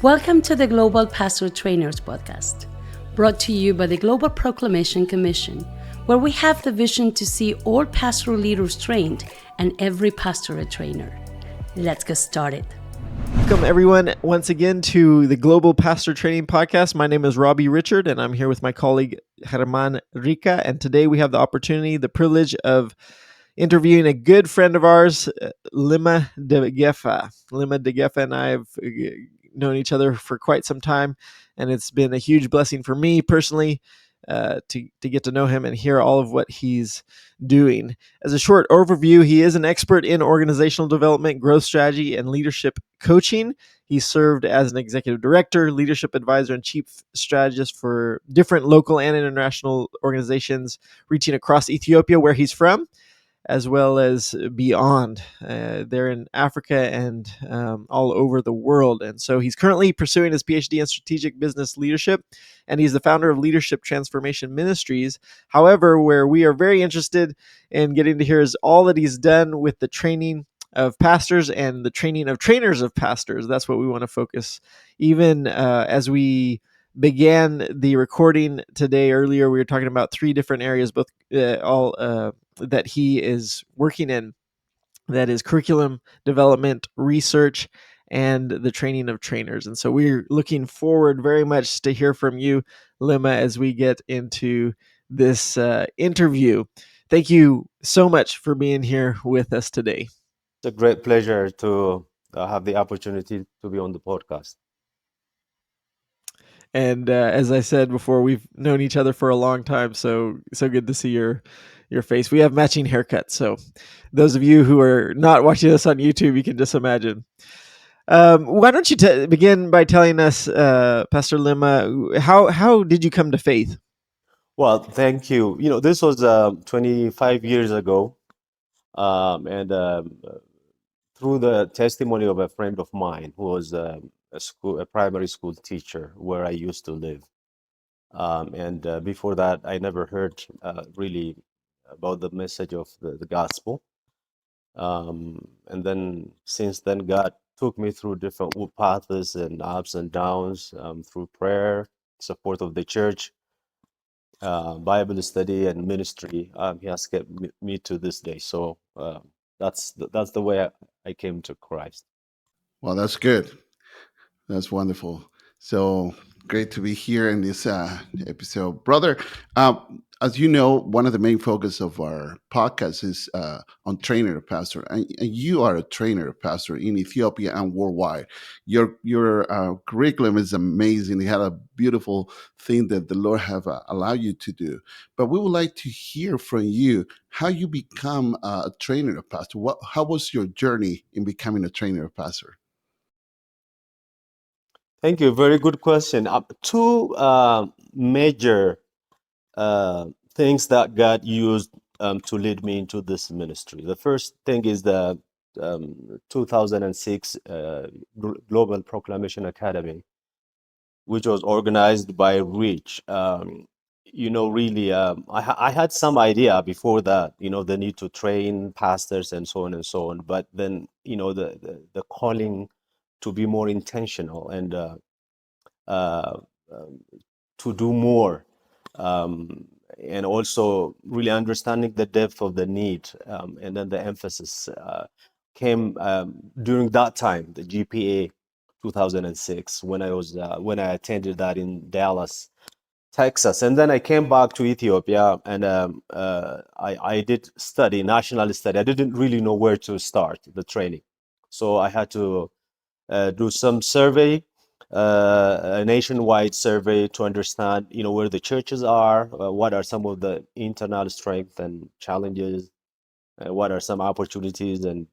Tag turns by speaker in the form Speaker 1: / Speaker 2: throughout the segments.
Speaker 1: Welcome to the Global Pastor Trainers Podcast, brought to you by the Global Proclamation Commission, where we have the vision to see all pastoral leaders trained and every pastor a trainer. Let's get started.
Speaker 2: Welcome, everyone, once again to the Global Pastor Training Podcast. My name is Robbie Richard, and I'm here with my colleague Germán Rica. And today we have the opportunity, the privilege of interviewing a good friend of ours, Lemma Degefa. Lemma Degefa and I have known each other for quite some time, and it's been a huge blessing for me personally to get to know him and hear all of what he's doing. As a short overview, he is an expert in organizational development, growth strategy, and leadership coaching. He served as an executive director, leadership advisor, and chief strategist for different local and international organizations reaching across Ethiopia, where he's from, as well as beyond. They're in Africa and all over the world. And so he's currently pursuing his PhD in strategic business leadership, and he's the founder of Leadership Transformation Ministries. However, where we are very interested in getting to hear is all that he's done with the training of pastors and the training of trainers of pastors. That's what we want to focus. Even as we began the recording today earlier, we were talking about three different areas, both that he is working in. That is curriculum development, research, and the training of trainers. And so we're looking forward very much to hear from you, Lemma, as we get into this interview. Thank you so much for being here with us today.
Speaker 3: It's a great pleasure to have the opportunity to be on the podcast.
Speaker 2: And as I said before, we've known each other for a long time, so good to see your face. We have matching haircuts, so those of you who are not watching us on YouTube, you can just imagine. Why don't you begin by telling us, Pastor Lemma, how did you come to faith?
Speaker 3: Well, thank you. You know, this was 25 years ago, and through the testimony of a friend of mine who was a primary school teacher where I used to live. And before that, I never heard really about the message of the gospel. And then since then, God took me through different paths and ups and downs, through prayer, support of the church, Bible study, and ministry. He has kept me to this day. So that's the way I came to Christ.
Speaker 4: Well, that's good. That's wonderful. So great to be here in this episode, brother. As you know, one of the main focus of our podcast is on trainer pastor, and you are a trainer pastor in Ethiopia and worldwide. Your curriculum is amazing. You had a beautiful thing that the Lord have allowed you to do. But we would like to hear from you how you become a trainer pastor. How was your journey in becoming a trainer pastor?
Speaker 3: Thank you. Very good question. Two major things that God used to lead me into this ministry. The first thing is the 2006 Global Proclamation Academy, which was organized by Reach. Really, I had some idea before that, the need to train pastors and so on and so on. But then, the calling to be more intentional and to do more, and also really understanding the depth of the need, and then the emphasis came during that time, the GPA 2006, when I attended that in Dallas, Texas. And then I came back to Ethiopia, and I did national study. I didn't really know where to start the training, so I had to do some survey, a nationwide survey, to understand, where the churches are, what are some of the internal strengths and challenges, what are some opportunities and,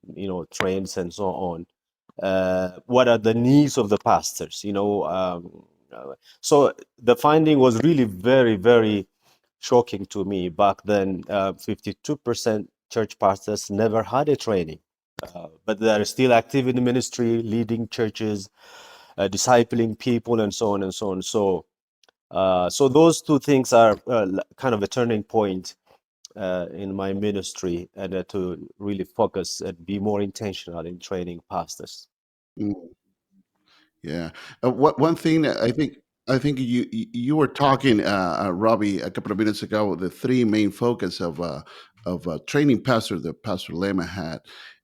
Speaker 3: trends and so on. What are the needs of the pastors, so the finding was really very, very shocking to me back then. 52% church pastors never had a training, but they are still active in the ministry, leading churches, discipling people, and so on and so on. So those two things are kind of a turning point in my ministry, and to really focus and be more intentional in training pastors.
Speaker 4: Mm. Yeah. One thing that I think you were talking, Robbie, a couple of minutes ago. The three main focus of training pastor that Pastor Lema had,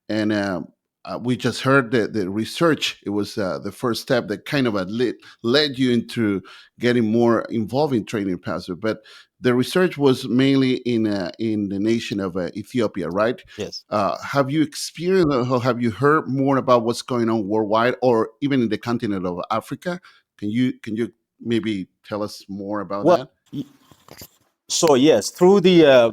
Speaker 4: and we just heard the research. It was the first step that kind of led you into getting more involved in training pastor. But the research was mainly in the nation of Ethiopia, right?
Speaker 3: Yes.
Speaker 4: Have you experienced or have you heard more about what's going on worldwide or even in the continent of Africa? Can you maybe tell us more about
Speaker 3: Well,
Speaker 4: that?
Speaker 3: y- so yes, through the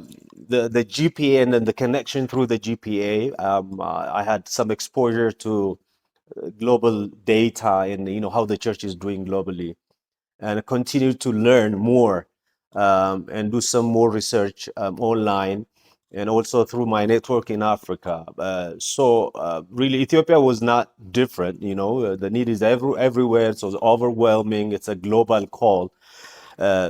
Speaker 3: GPA and then the connection through the GPA, I had some exposure to global data and how the church is doing globally, and continue to learn more and do some more research online and also through my network in Africa. So really, Ethiopia was not different. The need is everywhere. So it's overwhelming. It's a global call.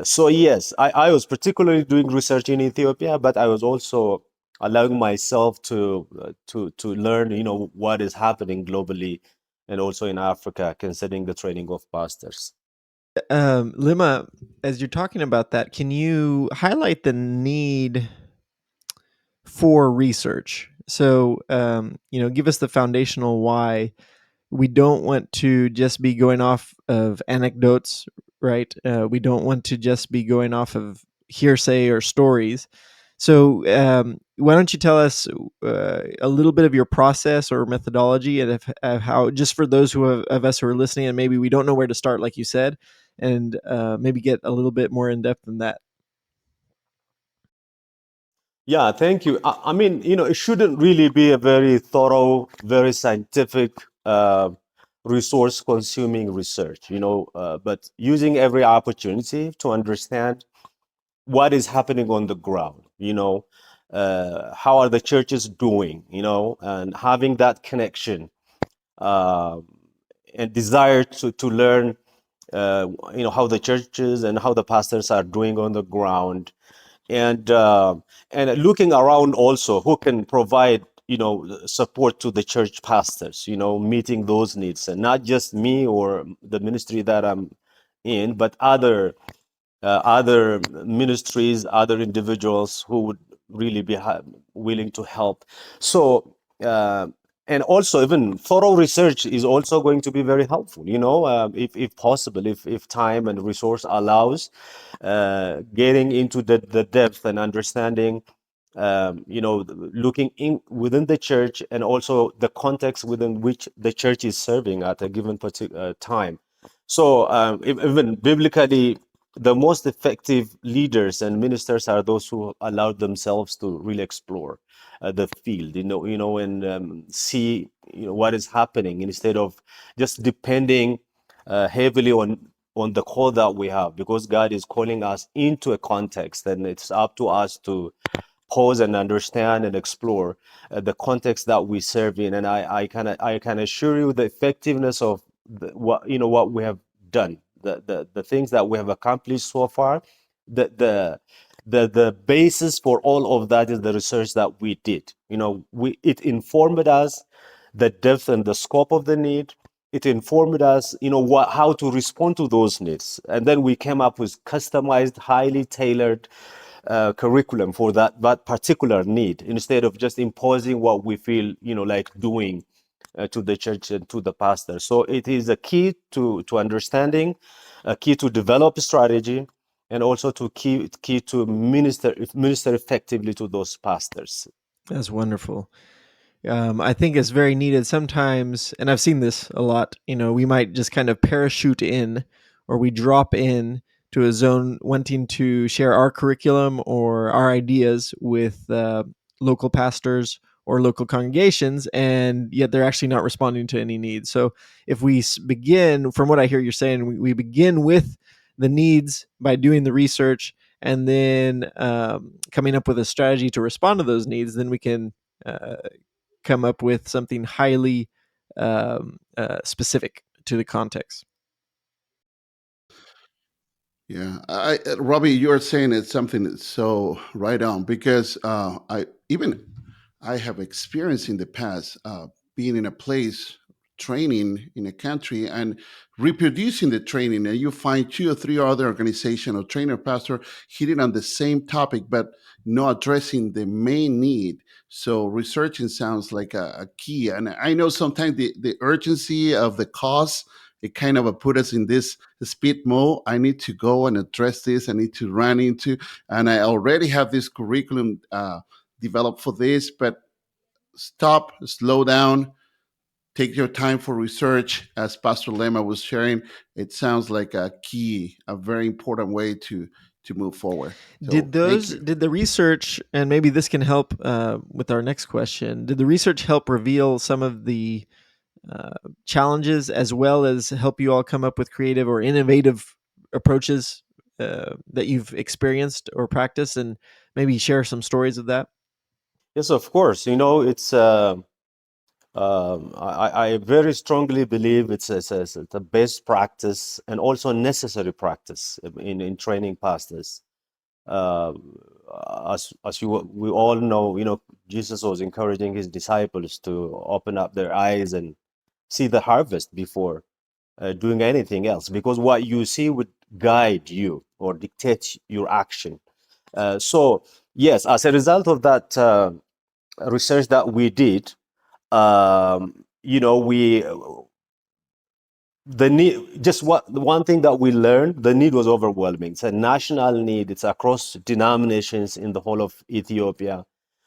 Speaker 3: So yes, I was particularly doing research in Ethiopia, but I was also allowing myself to learn, what is happening globally and also in Africa, considering the training of pastors.
Speaker 2: Lima, as you're talking about that, can you highlight the need for research? So, give us the foundational why we don't want to just be going off of anecdotes, right? We don't want to just be going off of hearsay or stories. So, why don't you tell us a little bit of your process or methodology, and how, just for those of us who are listening, and maybe we don't know where to start, like you said, and maybe get a little bit more in depth than that.
Speaker 3: Yeah, thank you. I mean, it shouldn't really be a very thorough, very scientific, resource consuming research, but using every opportunity to understand what is happening on the ground, how are the churches doing, and having that connection uh, and desire to learn, how the churches and how the pastors are doing on the ground, and looking around also who can provide support to the church pastors, meeting those needs, and not just me or the ministry that I'm in, but other ministries, other individuals who would really be willing to help. So, and also even thorough research is also going to be very helpful. If possible, if time and resource allows, getting into the depth and understanding. Looking in within the church and also the context within which the church is serving at a given particular time. So even biblically, the most effective leaders and ministers are those who allow themselves to really explore the field, and see what is happening instead of just depending heavily on the call that we have, because God is calling us into a context, and it's up to us to pause and understand and explore the context that we serve in. And I can assure you the effectiveness of what we have done, the things that we have accomplished so far. The the the the basis for all of that is the research that we did. It informed us the depth and the scope of the need. It informed us, how to respond to those needs, and then we came up with customized, highly tailored curriculum for that particular need, instead of just imposing what we feel, like doing to the church and to the pastor. So it is a key to understanding, a key to develop strategy, and also to key to minister effectively to those pastors.
Speaker 2: That's wonderful. I think it's very needed sometimes, and I've seen this a lot. We might just kind of parachute in, or we drop in to a zone wanting to share our curriculum or our ideas with local pastors or local congregations, and yet they're actually not responding to any needs. So if we begin, from what I hear you're saying, we begin with the needs by doing the research, and then coming up with a strategy to respond to those needs, then we can uh, come up with something highly specific to the context.
Speaker 4: Yeah, Robbie, you're saying it's something that's so right on because I have experienced in the past being in a place training in a country, and reproducing the training, and you find two or three other organization or trainer pastor hitting on the same topic, but not addressing the main need. So researching sounds like a key. And I know sometimes the urgency of the cause, it kind of put us in this speed mode. I need to go and address this. I need to run into, and I already have this curriculum developed for this, but stop, slow down, take your time for research. As Pastor Lemma was sharing, it sounds like a key, a very important way to move forward. So thank you.
Speaker 2: Did the research, and maybe this can help with our next question, did the research help reveal some of the challenges as well as help you all come up with creative or innovative approaches that you've experienced or practiced, and maybe share some stories of that?
Speaker 3: Yes, of course. It's I very strongly believe it's a best practice and also a necessary practice in training pastors. Uh, we all know, Jesus was encouraging his disciples to open up their eyes and see the harvest before doing anything else, because what you see would guide you or dictate your action. So yes, as a result of that research that we did, we the need, just what the one thing that we learned, the need was overwhelming. It's a national need. It's across denominations in the whole of Ethiopia.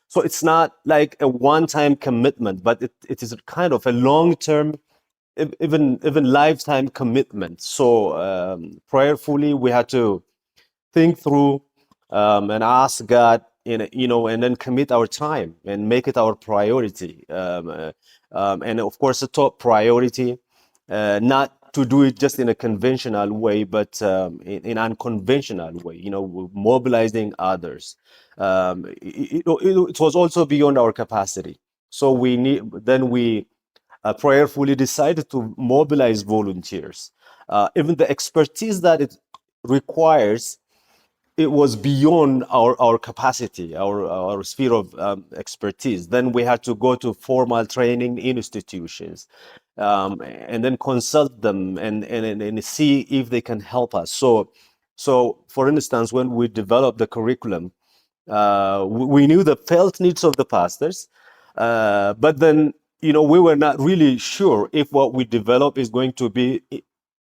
Speaker 3: So it's not like a one-time commitment, but it is kind of a long-term, even lifetime commitment. So prayerfully, we had to think through and ask God, and then commit our time and make it our priority. And of course, the top priority, not to do it just in a conventional way, but in unconventional way. Mobilizing others. It was also beyond our capacity. So we prayerfully decided to mobilize volunteers. Even the expertise that it requires, it was beyond our capacity, our sphere of expertise. Then we had to go to formal training institutions, and then consult them and see if they can help us. So for instance, when we developed the curriculum, we knew the felt needs of the pastors, but then we were not really sure if what we develop is going to be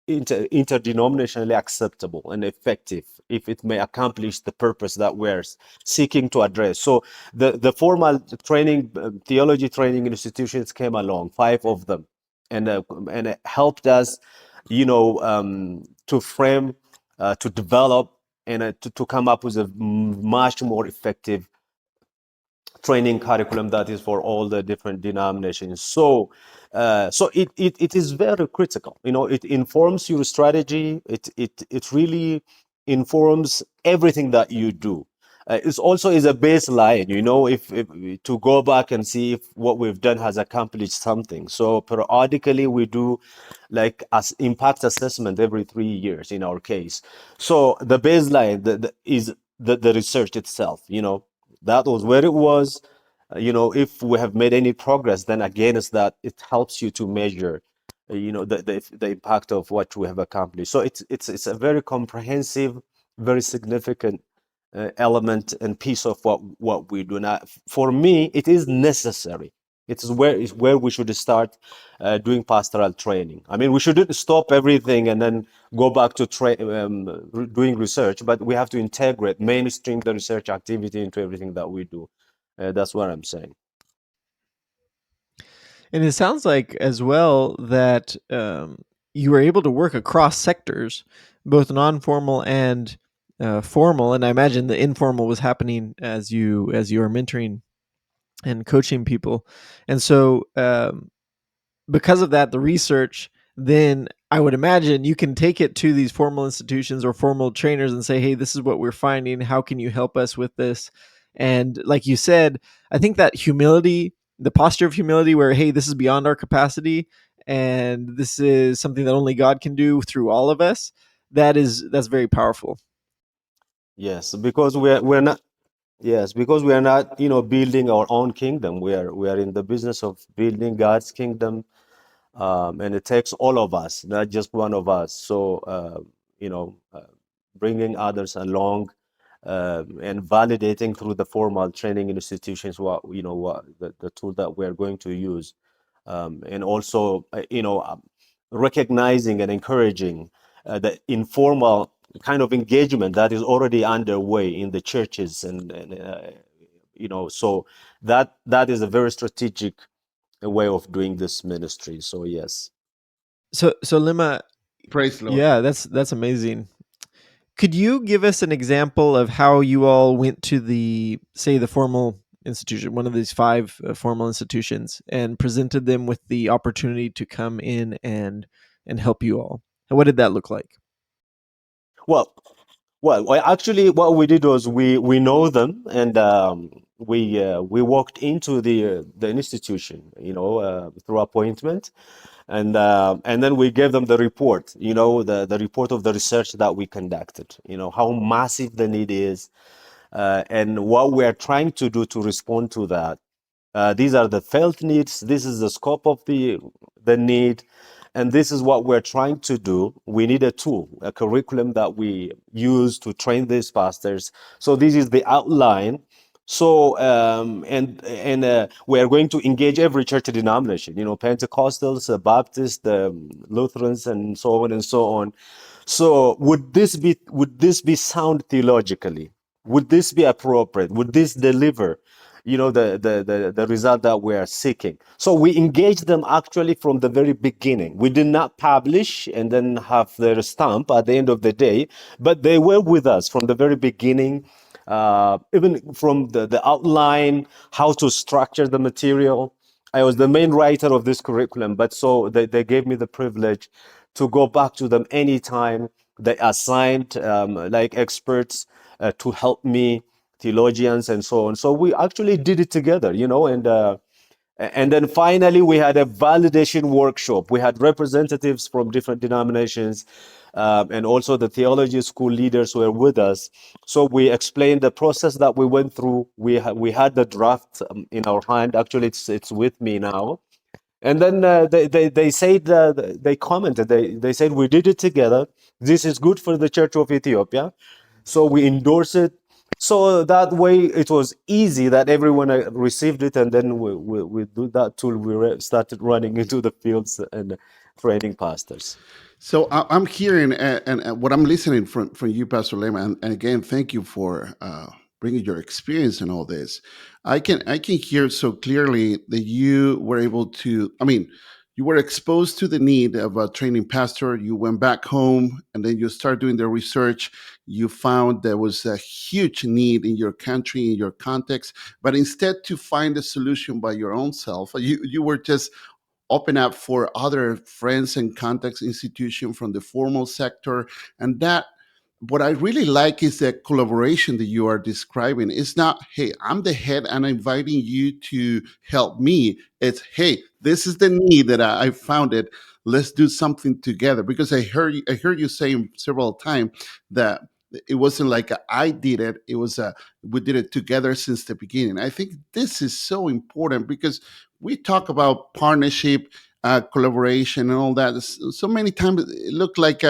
Speaker 3: interdenominationally acceptable and effective, if it may accomplish the purpose that we're seeking to address. So the formal training, theology training institutions came along, 5 of them, and it helped us, to frame, to develop, and to come up with a much more effective training curriculum that is for all the different denominations. So it is very critical. It informs your strategy. It really informs everything that you do. It also is a baseline, if to go back and see if what we've done has accomplished something. So periodically we do like as impact assessment every 3 years in our case. So the baseline is the research itself. That was where it was. If we have made any progress, then again, is that it helps you to measure, the impact of what we have accomplished. So it's a very comprehensive, very significant element and piece of what we do. Now, for me, it is necessary. It's where we should start doing pastoral training. I mean, we shouldn't stop everything and then go back to doing research, but we have to integrate, mainstream the research activity into everything that we do. That's what I'm saying.
Speaker 2: And it sounds like as well that you were able to work across sectors, both non-formal and formal. And I imagine the informal was happening as you were mentoring and coaching people. And so because of that, the research, then I would imagine you can take it to these formal institutions or formal trainers and say, hey, this is what we're finding. How can you help us with this? And like you said, I think that humility, the posture of humility where, hey, this is beyond our capacity and this is something that only God can do through all of us, that's very powerful.
Speaker 3: Yes, because we're not. Yes, because we are not, building our own kingdom. We are in the business of building God's kingdom, And it takes all of us, not just one of us. So, you know, bringing others along and validating through the formal training institutions what what the tool that we're going to use, and also recognizing and encouraging the informal kind of engagement that is already underway in the churches, and so that is a very strategic way of doing this ministry. So yes.
Speaker 2: So Lemma,
Speaker 4: Praise the Lord.
Speaker 2: yeah, that's amazing. Could you give us an example of how you all went to the formal institution, one of these five formal institutions, and presented them with the opportunity to come in and help you all? And what did that look like?
Speaker 3: Well, actually, what we did was we know them, and we walked into the institution, through appointment, and then we gave them the report, the report of the research that we conducted, how massive the need is, and what we are trying to do to respond to that. These are the felt needs. This is the scope of the need, and this is what we're trying to do. We need a tool, a curriculum that we use to train these pastors. So this is the outline. So and we are going to engage every church denomination, Pentecostals, Baptists, Lutherans, and so on and so on. So would this be sound theologically? Would this be appropriate? Would this deliver, the result that we are seeking? So we engage them actually from the very beginning. We did not publish and then have their stamp at the end of the day, but they were with us from the very beginning, even from the outline, how to structure the material. I was the main writer of this curriculum, but so they gave me the privilege to go back to them anytime. They assigned like experts to help me, theologians and so on. So we actually did it together, and then finally we had a validation workshop. We had representatives from different denominations, and also the theology school leaders were with us. So we explained the process that we went through. We had the draft in our hand. Actually, it's with me now. And then they said, they commented, they said, we did it together. This is good for the Church of Ethiopia. So we endorse it. So that way it was easy that everyone received it. And then we do that tool. We started running into the fields and training pastors.
Speaker 4: So I'm hearing and what I'm listening from you, Pastor Lema, and again, thank you for bringing your experience in all this. I can hear so clearly that you were able to. I mean, you were exposed to the need of a training pastor. You went back home, and then you start doing the research. You found there was a huge need in your country, in your context, but instead to find a solution by your own self, you were just open up for other friends and contacts institution from the formal sector. And that, what I really like is the collaboration that you are describing. It's not, hey, I'm the head and I'm inviting you to help me. It's, hey, this is the need that I found it. Let's do something together. Because I heard you saying several times that it wasn't like I did it. It was we did it together since the beginning. I think this is so important because we talk about partnership, collaboration, and all that. So many times it looked like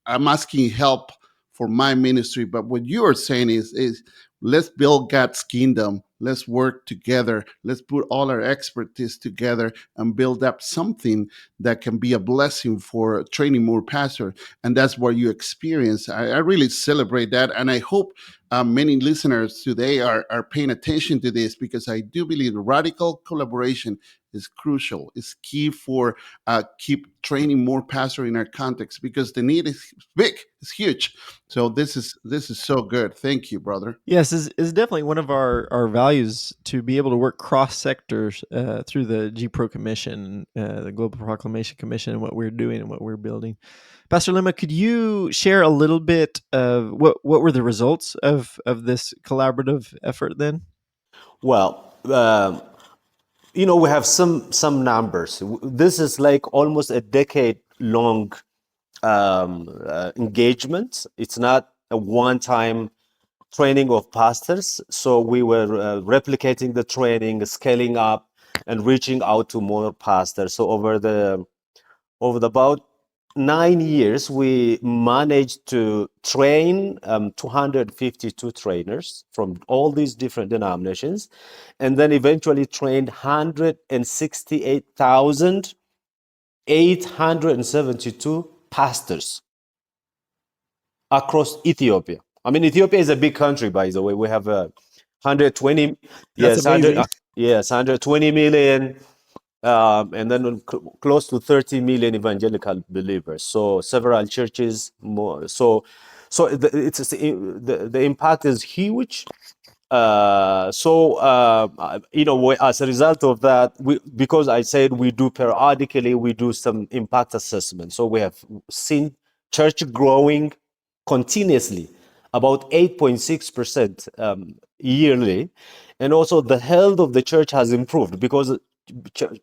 Speaker 4: I'm asking help for my ministry, but what you are saying is let's build God's kingdom. Let's work together. Let's put all our expertise together and build up something that can be a blessing for training more pastors. And that's what you experience. I really celebrate that. And I hope many listeners today are paying attention to this because I do believe radical collaboration is crucial. It's key for keep training more pastors in our context because the need is big. It's huge. So this is so good. Thank you, brother.
Speaker 2: Yes, is definitely one of our values to be able to work cross sectors through the GPRO Commission, the Global Proclamation Commission, and what we're doing and what we're building. Pastor Lemma, could you share a little bit of what were the results of this collaborative effort then?
Speaker 3: Well, we have some numbers. This is like almost a decade long engagement. It's not a one-time training of pastors. So we were replicating the training, scaling up, and reaching out to more pastors. So over the over about 9 years, we managed to train 252 trainers from all these different denominations, and then eventually trained 168,872 pastors across Ethiopia. I mean, Ethiopia is a big country, by the way. We have 120,
Speaker 2: That's
Speaker 3: yes, 100,
Speaker 2: amazing.
Speaker 3: yes, 120 million, and then close to 30 million evangelical believers. So several churches more. So the impact is huge. As a result of that, because I said we do periodically, we do some impact assessment. So we have seen church growing continuously, about 8.6% yearly. And also the health of the church has improved because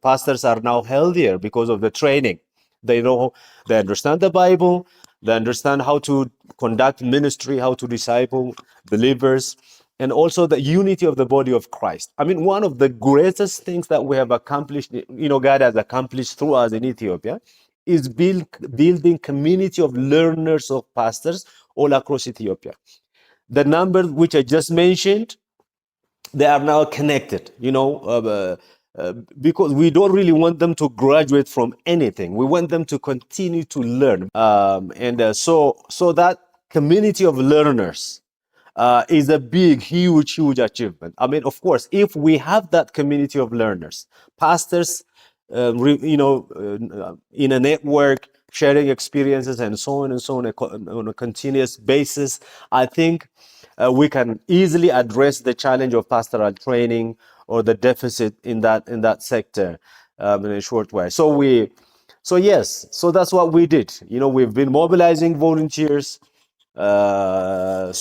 Speaker 3: pastors are now healthier because of the training. They know, they understand the Bible, they understand how to conduct ministry, how to disciple believers, and also the unity of the body of Christ. I mean, one of the greatest things that we have accomplished, God has accomplished through us in Ethiopia, is building community of learners of pastors all across Ethiopia. The numbers which I just mentioned, they are now connected, because we don't really want them to graduate from anything. We want them to continue to learn. So that community of learners is a big, huge achievement. I mean, of course, if we have that community of learners, pastors, in a network, sharing experiences and so on and so on a continuous basis, I think we can easily address the challenge of pastoral training or the deficit in that sector in a short way. So that's what we did. We've been mobilizing volunteers. Pastors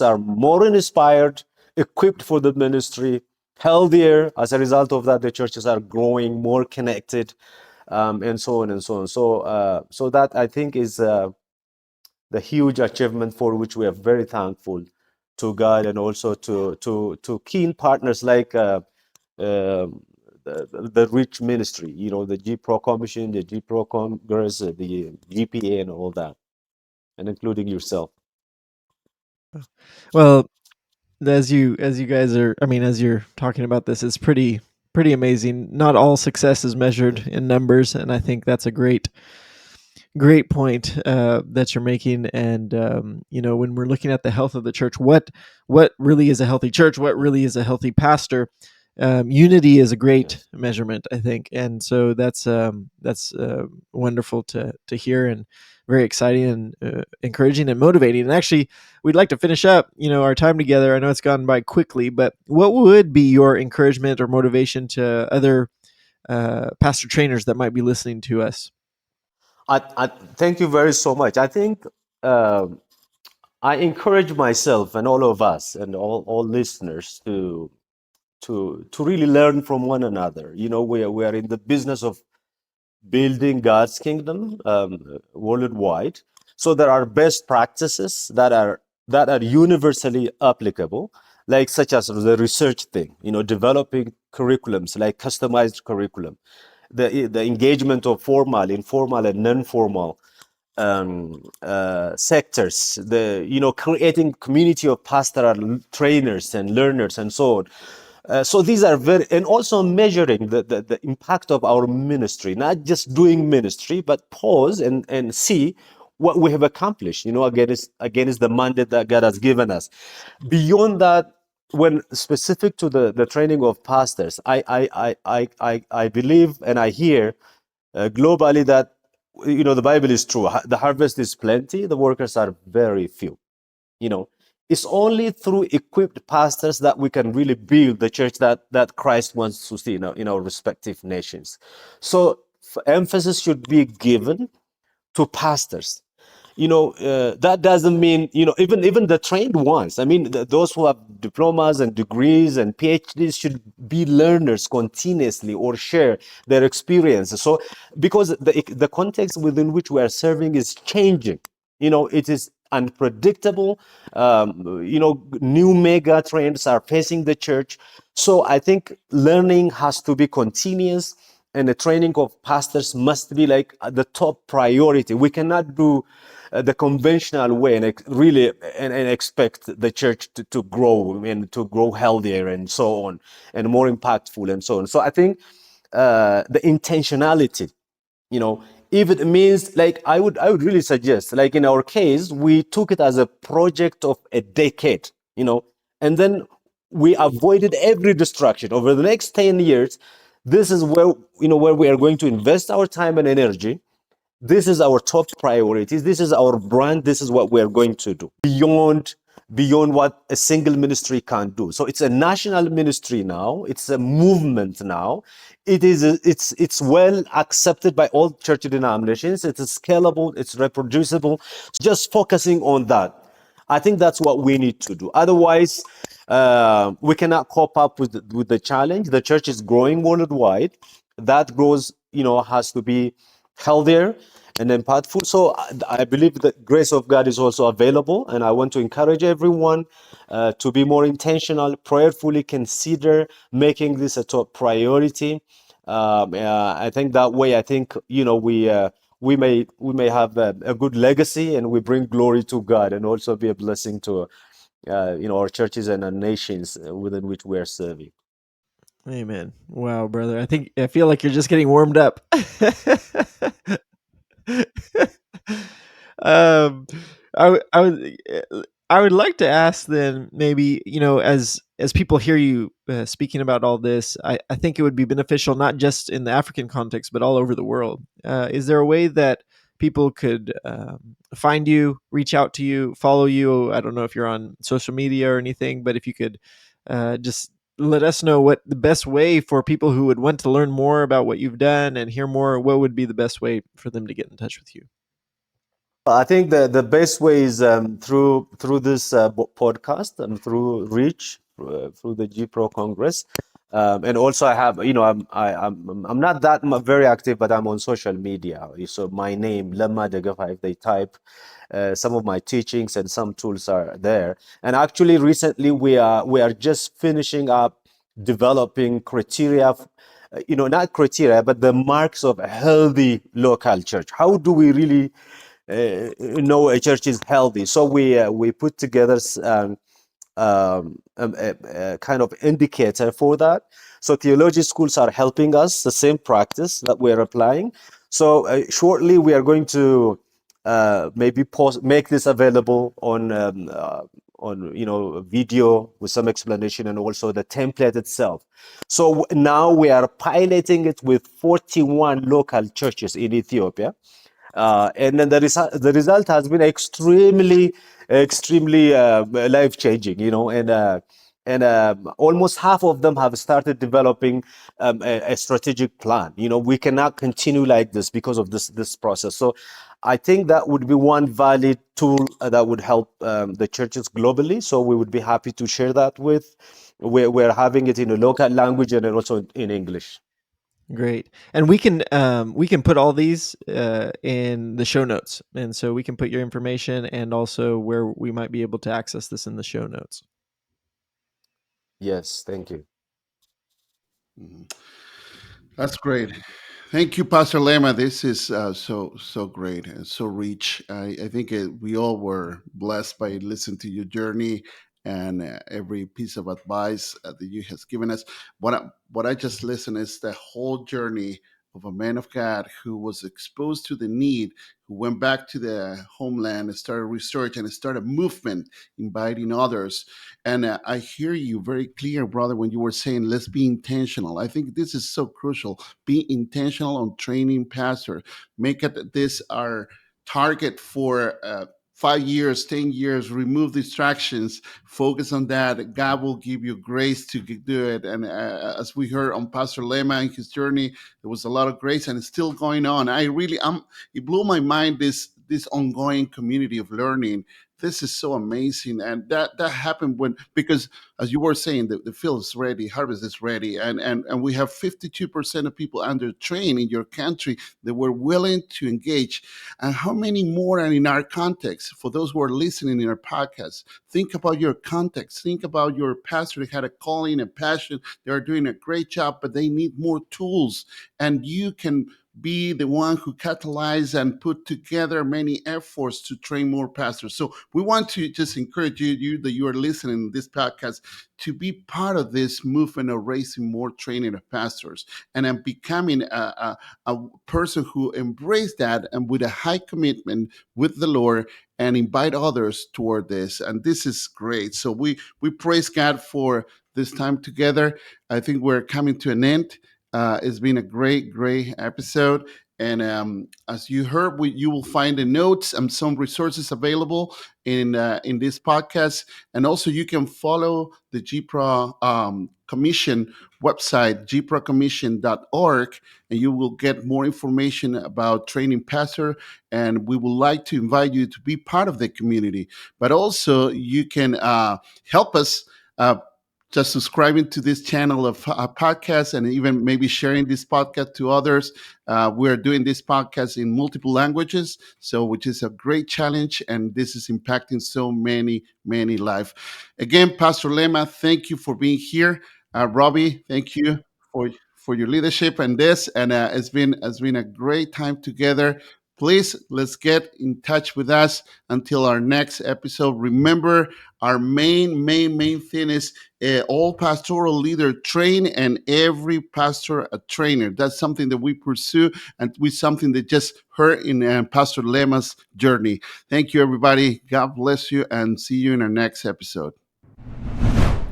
Speaker 3: are more inspired, equipped for the ministry, healthier. As a result of that, the churches are growing, more connected, and so on and so on. So that, I think, is the huge achievement for which we are very thankful to God, and also to keen partners like the Rich Ministry, the G Pro Commission, the G Pro Congress, the GPA, and all that, and including yourself.
Speaker 2: Well, as you guys are, I mean, as you're talking about this, it's pretty amazing. Not all success is measured in numbers, and I think that's a great point that you're making. And when we're looking at the health of the church, what really is a healthy church, what really is a healthy pastor, unity is a great measurement, I think. And so that's wonderful to hear, and very exciting, and encouraging and motivating. And actually, we'd like to finish up our time together. I know it's gone by quickly, but what would be your encouragement or motivation to other pastor trainers that might be listening to us?
Speaker 3: I thank you very so much. I think I encourage myself and all of us and all listeners to really learn from one another. We are in the business of building God's kingdom worldwide. So there are best practices that are universally applicable, like such as the research thing, developing curriculums, like customized curriculum, the engagement of formal, informal, and non-formal sectors, creating community of pastoral trainers and learners and so on. So these are very, and also measuring the impact of our ministry, not just doing ministry, but pause and see what we have accomplished. Again is the mandate that God has given us. Beyond that, when specific to the training of pastors, I believe and I hear globally that the Bible is true. The harvest is plenty, the workers are very few. It's only through equipped pastors that we can really build the church that Christ wants to see in our respective nations. So emphasis should be given to pastors. That doesn't mean, even the trained ones. I mean, those who have diplomas and degrees and PhDs should be learners continuously or share their experiences. So, because the context within which we are serving is changing, it is unpredictable. New mega trends are facing the church. So I think learning has to be continuous. and the training of pastors must be like the top priority. We cannot do the conventional way and really and expect the church to grow and to grow healthier and so on and more impactful and so on. So I think the intentionality, if it means, like, I would really suggest, like in our case, we took it as a project of a decade, and then we avoided every distraction over the next 10 years. This is where we are going to invest our time and energy. This is our top priorities. This is our brand. This is what we are going to do beyond what a single ministry can do. So it's a national ministry now. It's a movement now. It's well accepted by all church denominations. It's scalable. It's reproducible. Just focusing on that, I think that's what we need to do. Otherwise, we cannot cope up with the challenge. The church is growing worldwide. That growth, has to be healthier and impactful. So I believe the grace of God is also available, and I want to encourage everyone to be more intentional, prayerfully consider making this a top priority. I think that way, we may have a good legacy, and we bring glory to God, and also be a blessing to our churches and our nations within which we are serving.
Speaker 2: Amen. Wow, brother. I feel like you're just getting warmed up. um, I would like to ask then, maybe, as people hear you speaking about all this, I think it would be beneficial not just in the African context but all over the world. Is there a way that people could find you, reach out to you, follow you? I don't know if you're on social media or anything, but if you could just let us know what the best way for people who would want to learn more about what you've done and hear more, what would be the best way for them to get in touch with you?
Speaker 3: I think the best way is through this podcast and through Reach, through the G Pro Congress, and also I have, I'm not that very active, but I'm on social media. So my name, Lemma Degefa, if they type, some of my teachings and some tools are there. And actually, recently we are just finishing up developing criteria. Not criteria, but the marks of a healthy local church. How do we really know a church is healthy? So we put together a kind of indicator for that. So theology schools are helping us, the same practice that we're applying. So shortly we are going to maybe make this available on video with some explanation, and also the template itself. So now we are piloting it with 41 local churches in Ethiopia. And then the result has been extremely life changing, and almost half of them have started developing a strategic plan. We cannot continue like this because of this process. So I think that would be one valid tool that would help the churches globally. So we would be happy to share that with. We're having it in a local language and also in English.
Speaker 2: Great. And we can put all these in the show notes, and so we can put your information and also where we might be able to access this in the show notes.
Speaker 3: Yes, thank you.
Speaker 4: Mhm. That's great. Thank you, Pastor Lema. This is so great and so rich. I think we all were blessed by listening to your journey and every piece of advice that you has given us. What I just listened is the whole journey of a man of God who was exposed to the need, who went back to the homeland and started research and started a movement, inviting others. And I hear you very clear, brother, when you were saying, let's be intentional. I think this is so crucial. Be intentional on training pastors. Make it this our target for 5 years, 10 years. Remove distractions. Focus on that. God will give you grace to do it. And as we heard on Pastor Lema and his journey, there was a lot of grace, and it's still going on. It blew my mind, this ongoing community of learning this is so amazing. And that happened because as you were saying, the field is ready, harvest is ready, and we have 52% of people under trained in your country that were willing to engage. And how many more are in our context? For those who are listening in our podcast, think about your context. Think about your pastor that had a calling, a passion. They are doing a great job, but they need more tools. And you can be the one who catalyze and put together many efforts to train more pastors. So we want to just encourage you that you are listening to this podcast to be part of this movement of raising more training of pastors and becoming a person who embrace that and with a high commitment with the Lord and invite others toward this. And this is great. So we praise God for this time together. I think we're coming to an end. It's been a great episode. And as you heard, you will find the notes and some resources available in this podcast. And also you can follow the GPRA Commission website, gpracommission.org, and you will get more information about training pastor. And we would like to invite you to be part of the community. But also you can help us just subscribing to this channel of podcast and even maybe sharing this podcast to others. We're doing this podcast in multiple languages, so which is a great challenge, and this is impacting so many lives. Again, Pastor Lemma, thank you for being here. Robbie, thank you for your leadership and this, and it's been a great time together. Please, let's get in touch with us until our next episode. Remember, our main thing is all pastoral leader train and every pastor a trainer. That's something that we pursue, and we something that just heard in Pastor Lemma's journey. Thank you, everybody. God bless you, and see you in our next episode.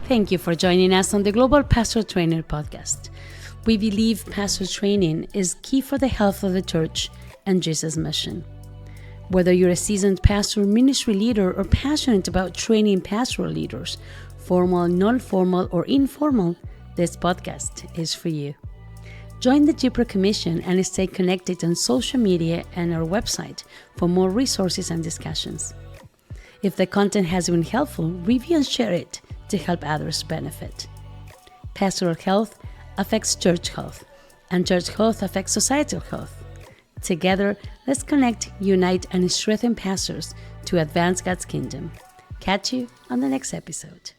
Speaker 1: Thank you for joining us on the Global Pastor Trainer Podcast. We believe pastor training is key for the health of the church and Jesus' mission. Whether you're a seasoned pastor, ministry leader, or passionate about training pastoral leaders, formal, non-formal, or informal, this podcast is for you. Join the GPRA Commission and stay connected on social media and our website for more resources and discussions. If the content has been helpful, review and share it to help others benefit. Pastoral health affects church health, and church health affects societal health. Together, let's connect, unite, and strengthen pastors to advance God's kingdom. Catch you on the next episode.